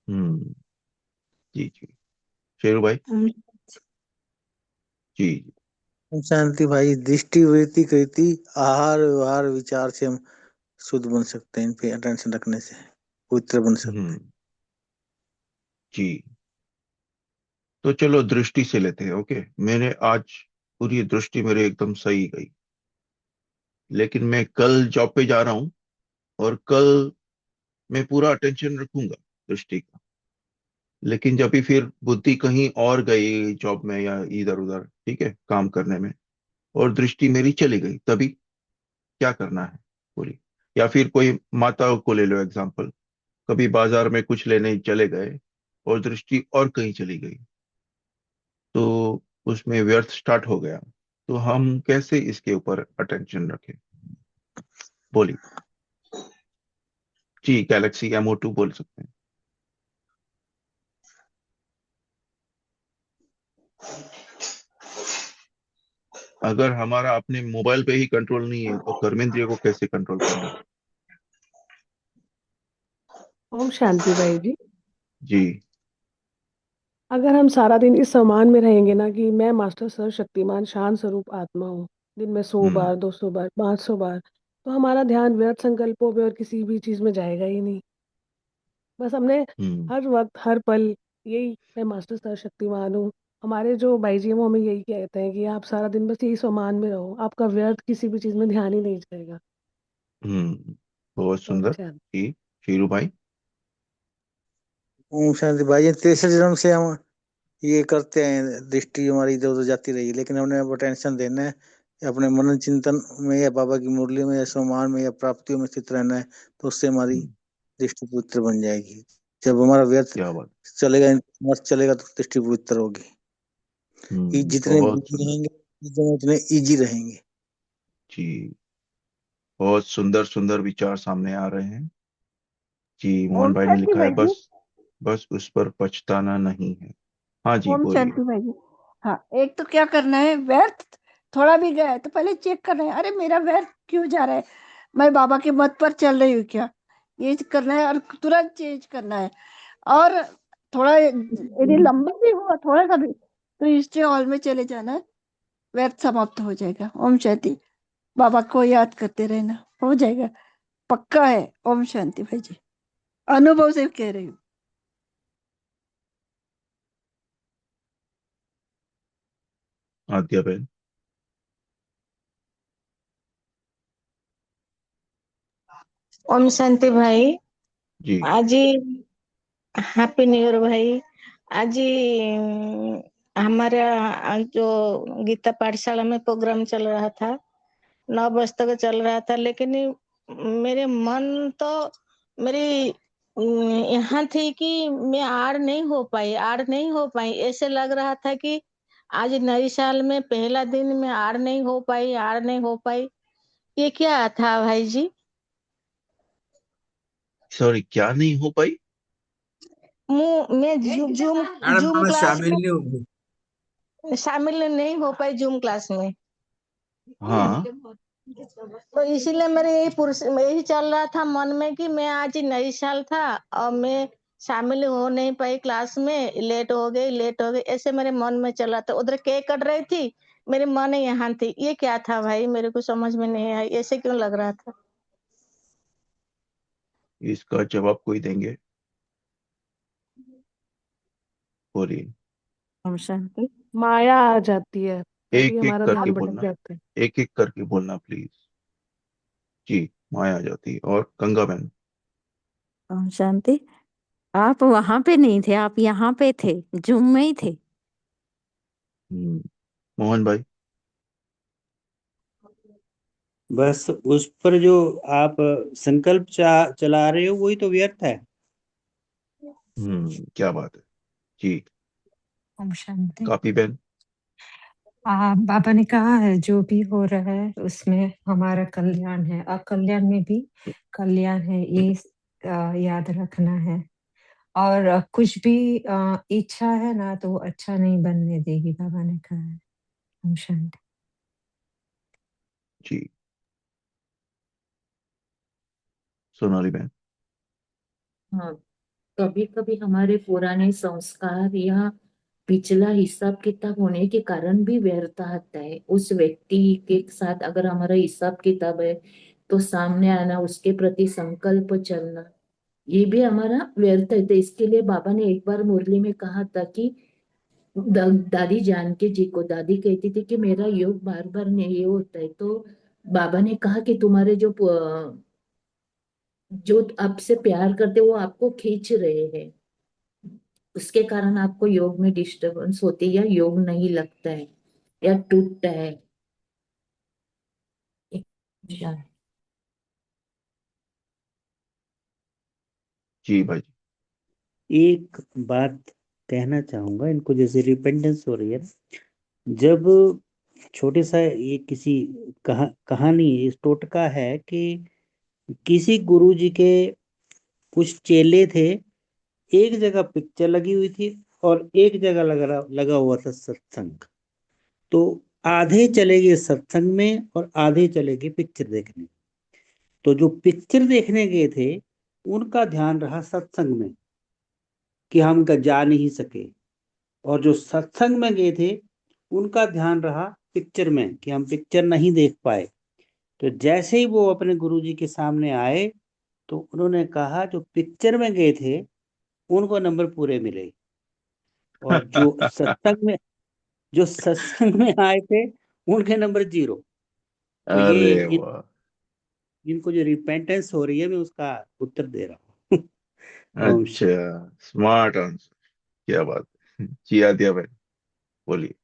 हम्म जी जी। शेरू भाई। हम जी। ओम शांति भाई। दृष्टि वृत्ति कृति आहार व्यवहार विचार से हम शुद्ध बन सकते हैं, इन पे अटेंशन रखने से पवित्र बन सकते हैं। हम्म जी। तो चलो दृष्टि से लेते हैं। ओके, मैंने आज पूरी दृष्टि मेरे एकदम सही गई, लेकिन मैं कल जॉब पे जा रहा हूँ और कल मैं पूरा अटेंशन रखूंगा दृष्टि का। लेकिन जब भी फिर बुद्धि कहीं और गई जॉब में या इधर उधर, ठीक है, काम करने में, और दृष्टि मेरी चली गई, तभी क्या करना है? बोलिए। या फिर कोई माता को ले लो एग्जाम्पल, कभी बाजार में कुछ लेने चले गए और दृष्टि और कहीं चली गई, तो उसमें व्यर्थ स्टार्ट हो गया। तो हम कैसे इसके ऊपर अटेंशन रखें? बोलिए जी। गैलेक्सी M02 बोल सकते हैं। अगर हमारा अपने मोबाइल पे ही कंट्रोल नहीं है, तो कर्मेंद्रिय को कैसे कंट्रोल करें? ओम शांति भाई जी। जी। अगर हम सारा दिन इस समान में रहेंगे ना कि मैं मास्टर सर्वशक्तिमान शांत स्वरूप आत्मा हूँ, दिन में 100 हम्म बार 200 बार 500 बार, तो हमारा ध्यान व्यर्थ संकल्पों पे और किसी भी चीज में जाएगा ही नहीं। बस हमने हम्म हर वक्त हर पल यही मैं मास्टर सर्वशक्तिमान हूँ। हमारे जो भाई जी हैं वो हमें यही कहते हैं कि आप सारा दिन बस यही समान में रहो, आपका व्यर्थ किसी भी चीज में ध्यान ही नहीं जाएगा। बहुत ओम सुंदर शांति। जी। शीरू भाई। ओम शांति भाई। ये 63 जन्म से हम ये करते हैं, दृष्टि हमारी इधर उधर जाती रही, लेकिन हमने अब टेंशन देना है कि अपने मनन चिंतन में या बाबा की मुरली में या सम्मान में या प्राप्तियों में स्थित रहना है, तो उससे हमारी हम्म, दृष्टि पवित्र बन जाएगी। जब हमारा व्यर्थ क्या बात। चलेगा, मत चलेगा, तो दृष्टि पवित्र होगी। ये जितने बहुत बिजी सुंदर। रहेंगे उतने इजी रहेंगे। जी, बहुत सुंदर सुंदर विचार सामने आ रहे हैं। जी, मोहन ओम भाई ने शांति लिखा है, भाई जी। बस बस उस पर पछताना नहीं है। हाँ जी ओम बोलिए। शांति भाई जी। हाँ, एक तो क्या करना है, व्यर्थ थोड़ा भी गया है तो पहले चेक करना है, अरे मेरा व्यर्थ क्यों जा रहा है, मैं बाबा के मत पर चल रही हूँ क्या, ये करना है और तुरंत चेंज करना है। और थोड़ा यदि लंबा भी हुआ थोड़ा सा भी तो हिस्ट्री हॉल में चले जाना है, व्यर्थ समाप्त हो जाएगा। ओम शांति। बाबा को याद करते रहना, हो जाएगा, पक्का है। ओम शांति भाई जी, अनुभव से कह रही हूँ। आद्या बहन। ओम शांति भाई। जी आज हैप्पी न्यू ईयर भाई। आज हमारा जो गीता पाठशाला में प्रोग्राम चल रहा था, 9 बजे तक चल रहा था, लेकिन मेरे मन तो मेरी यहाँ थी कि मैं आड़ नहीं हो पाई। ऐसे लग रहा था कि आज नई साल में पहला दिन मैं आड़ नहीं हो पाई। ये क्या था भाई जी? सॉरी, क्या नहीं हो पाई? मैं जूम मैडम जूम मैं क्लास शामिल नहीं होंगे। में शामिल नहीं हो पाई, जूम क्लास में। हाँ, तो इसीलिए मेरे यही चल रहा था मन में कि मैं आज नई साल था और मैं शामिल हो नहीं पाई क्लास में, लेट हो गई ऐसे मेरे मन में चला। तो उधर केक कट रही थी, मेरे मन यहाँ थी। ये क्या था भाई, मेरे को समझ में नहीं आई, ऐसे क्यों लग रहा था? इसका जवाब कोई देंगे? बोलिए। ओम शांति। माया आ जाती है, तभी एक एक हमारा करके ध्यान भटक बोलना, जाता है। एक एक करके बोलना प्लीज। जी, माया आ जाती है। और गंगा बहन। ओम शांति। आप वहां पे नहीं थे, आप यहाँ पे थे, जूम में ही थे। मोहन भाई। बस उस पर जो आप संकल्प चला रहे हो वही तो व्यर्थ है। क्या बात है जी। ओम शांति। काफी बहन। बाबा ने कहा है जो भी हो रहा है उसमें हमारा कल्याण है, अकल्याण में भी कल्याण है, ये याद रखना है। और कुछ भी इच्छा है ना तो वो अच्छा नहीं बनने देगी, बाबा ने कहा है। ओम शांति। जी, सोनाली बहन। हाँ, कभी कभी हमारे पुराने संस्कार या पिछला हिसाब किताब होने के कारण भी व्यर्थ आता है। उस व्यक्ति के साथ अगर हमारा हिसाब किताब है तो सामने आना, उसके प्रति संकल्प चलना, ये भी हमारा व्यर्थ है। तो इसके लिए बाबा ने एक बार मुरली में कहा था कि दादी जानकी जी को, दादी कहती थी कि मेरा योग बार बार नहीं होता है, तो बाबा ने कहा कि तुम्हारे जो आपसे प्यार करते वो आपको खींच रहे हैं, उसके कारण आपको योग में डिस्टरबेंस होती है या योग नहीं लगता है या टूटता है। जी भाई। एक बात कहना चाहूंगा इनको, जैसे रिपेंटेंस हो रही है, जब छोटे सा ये किसी कहानी इस टोटका है कि किसी गुरुजी के कुछ चेले थे, एक जगह पिक्चर लगी हुई थी और एक जगह लगा हुआ था सत्संग। तो आधे चले गए सत्संग में और आधे चले गए पिक्चर देखने। तो जो पिक्चर देखने गए थे उनका ध्यान रहा सत्संग में कि हम जा नहीं सके, और जो सत्संग में गए थे उनका ध्यान रहा पिक्चर में कि हम पिक्चर नहीं देख पाए। तो जैसे ही वो अपने गुरुजी के सामने आए तो उन्होंने कहा जो पिक्चर में गए थे उनको नंबर पूरे मिले, और जो सत्संग में आए थे उनके नंबर 0। तो ये अरे वाह। इनको जो रिपेंटेंस हो रही है मैं उसका उत्तर दे रहा हूँ। ओम अच्छा, स्मार्ट आंसर। क्या बात है जी। आद्या बहन बोलिए।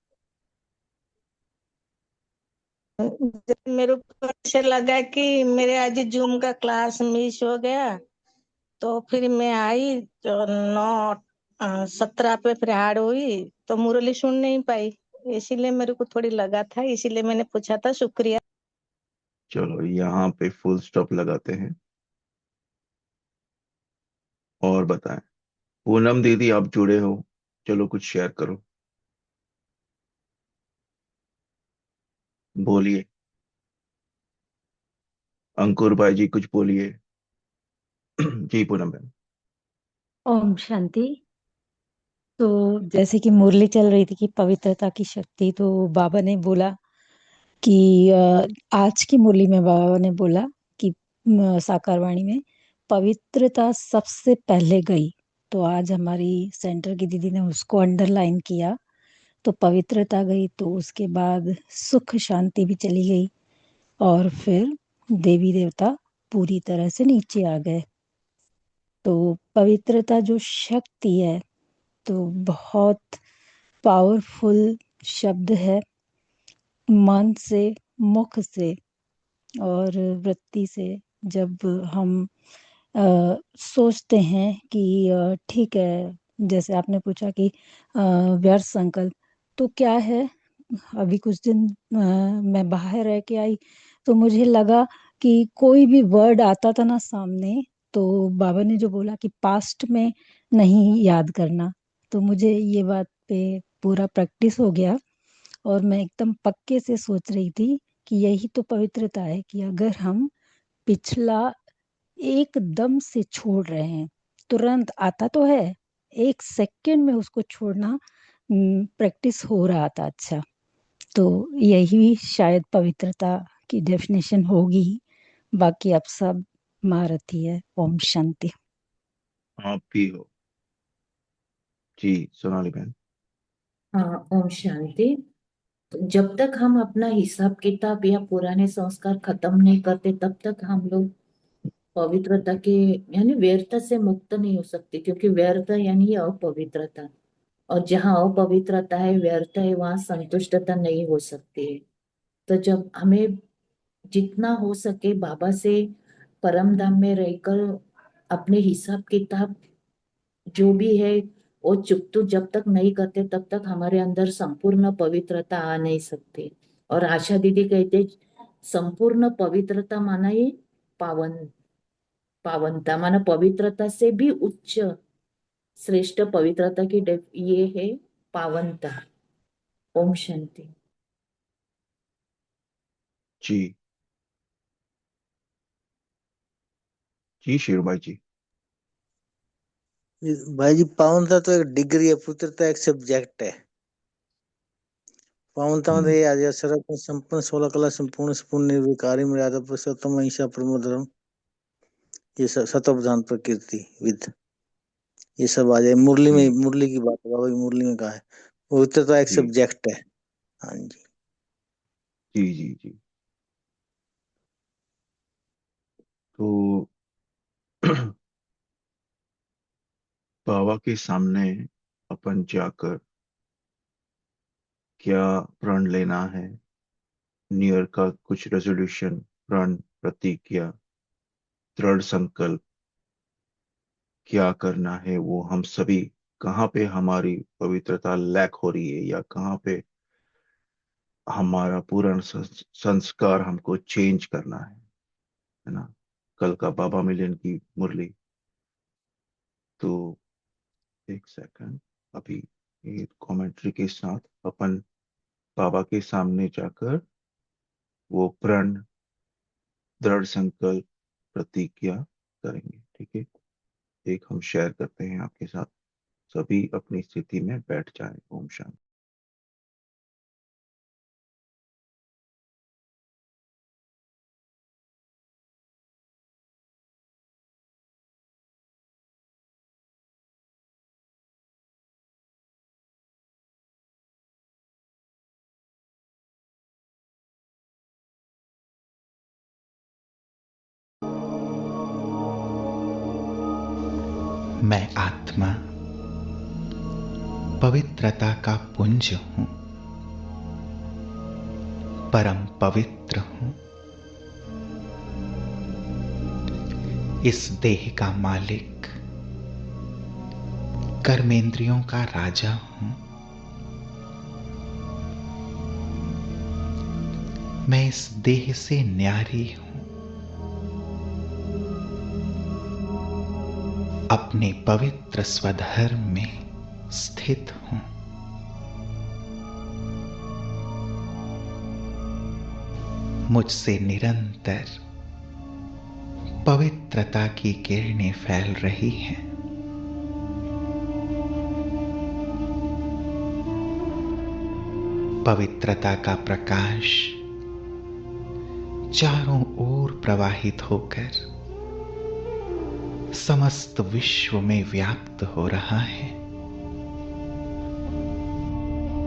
जब मेरे को ऐसे लगा कि मेरे आज जूम का क्लास मिस हो गया, तो फिर मैं आई तो 9:17 पे फिर हार हुई, तो मुरली सुन नहीं पाई। इसीलिए मेरे को थोड़ी लगा था, इसीलिए मैंने पूछा था। शुक्रिया। चलो यहाँ पे फुल स्टॉप लगाते हैं और बताएं। पूनम दीदी आप जुड़े हो, चलो कुछ शेयर करो। बोलिए अंकुर भाई जी, कुछ बोलिए। जी पूनम बहन। ओम शांति। तो जैसे कि मुरली चल रही थी कि पवित्रता की शक्ति, तो बाबा ने बोला कि आज की मुरली में बाबा ने बोला कि साकार वाणी में पवित्रता सबसे पहले गई। तो आज हमारी सेंटर की दीदी ने उसको अंडरलाइन किया। तो पवित्रता गई, तो उसके बाद सुख शांति भी चली गई, और फिर देवी देवता पूरी तरह से नीचे आ गए। तो पवित्रता जो शक्ति है, तो बहुत पावरफुल शब्द है। मन से, मुख से और वृत्ति से जब हम सोचते हैं कि ठीक है, जैसे आपने पूछा कि व्यर्थ संकल्प तो क्या है। अभी कुछ दिन मैं बाहर रह के आई, तो मुझे लगा कि कोई भी वर्ड आता था ना सामने, तो बाबा ने जो बोला कि पास्ट में नहीं याद करना, तो मुझे ये बात पे पूरा प्रैक्टिस हो गया। और मैं एकदम पक्के से सोच रही थी कि यही तो पवित्रता है, कि अगर हम पिछला एकदम से छोड़ रहे हैं, तुरंत आता तो है, एक सेकंड में उसको छोड़ना प्रैक्टिस हो रहा था। अच्छा, तो यही शायद पवित्रता की डेफिनेशन होगी। बाकी आप सब महारथी है। ओम शांति। आप भी हो जी सोनाली बहन। हाँ, ओम शांति। तो जब तक हम अपना हिसाब किताब या पुराने संस्कार खत्म नहीं करते, तब तक हम लोग पवित्रता के यानी व्यर्थता से मुक्त नहीं हो सकते, क्योंकि व्यर्थ यानी अपवित्रता, और जहाँ अपवित्रता है, व्यर्थ है, वहां संतुष्टता नहीं हो सकती है। तो जब हमें जितना हो सके बाबा से परम धाम में रहकर अपने हिसाब किताब जो भी है वो चुकतू जब तक नहीं करते, तब तक हमारे अंदर संपूर्ण पवित्रता आ नहीं सकती। और आशा दीदी कहते संपूर्ण पवित्रता माना ये पावनता माना पवित्रता से भी उच्च श्रेष्ठ पवित्रता की ये है पावनता। ओम शांति। जी जी शेरू भाई जी। भाई जी, पावनता तो एक डिग्री है, पवित्रता एक सब्जेक्ट है। पावनता मतलब ये आ जाए सर्व संपन्न 16 कला संपूर्ण संपूर्ण निर्विकारी मर्यादा पुरुषोत्तम अहिंसा परमो धर्म, ये शतवधान प्रकृति विद, ये सब आ जाए मुरली में। मुरली की बात बाबा की मुरली में कहा है पवित्रता एक जी सब्जेक्ट है। हाँ जी। जी जी जी। तो बाबा के सामने अपन जाकर क्या प्रण लेना है, न्यू ईयर का कुछ रेजोल्यूशन, प्रण, प्रतिज्ञा, दृढ़ संकल्प क्या करना है, वो हम सभी कहाँ पे हमारी पवित्रता लैक हो रही है, या कहाँ पे हमारा पूरा संस्कार हमको चेंज करना है ना। कल का बाबा मिलियन की मुरली। तो एक सेकंड, अभी ये कमेंट्री के साथ अपन बाबा के सामने जाकर वो प्रण, दृढ़ संकल्प, प्रतिज्ञा करेंगे। ठीक है, एक हम शेयर करते हैं आपके साथ। सभी अपनी स्थिति में बैठ जाएं। ओम शांति। मैं आत्मा पवित्रता का पुंज हूं, परम पवित्र हूं। इस देह का मालिक, कर्मेंद्रियों का राजा हूं। मैं इस देह से न्यारी हूं, अपने पवित्र स्वधर्म में स्थित हूं। मुझसे निरंतर पवित्रता की किरणें फैल रही हैं। पवित्रता का प्रकाश चारों ओर प्रवाहित होकर समस्त विश्व में व्याप्त हो रहा है।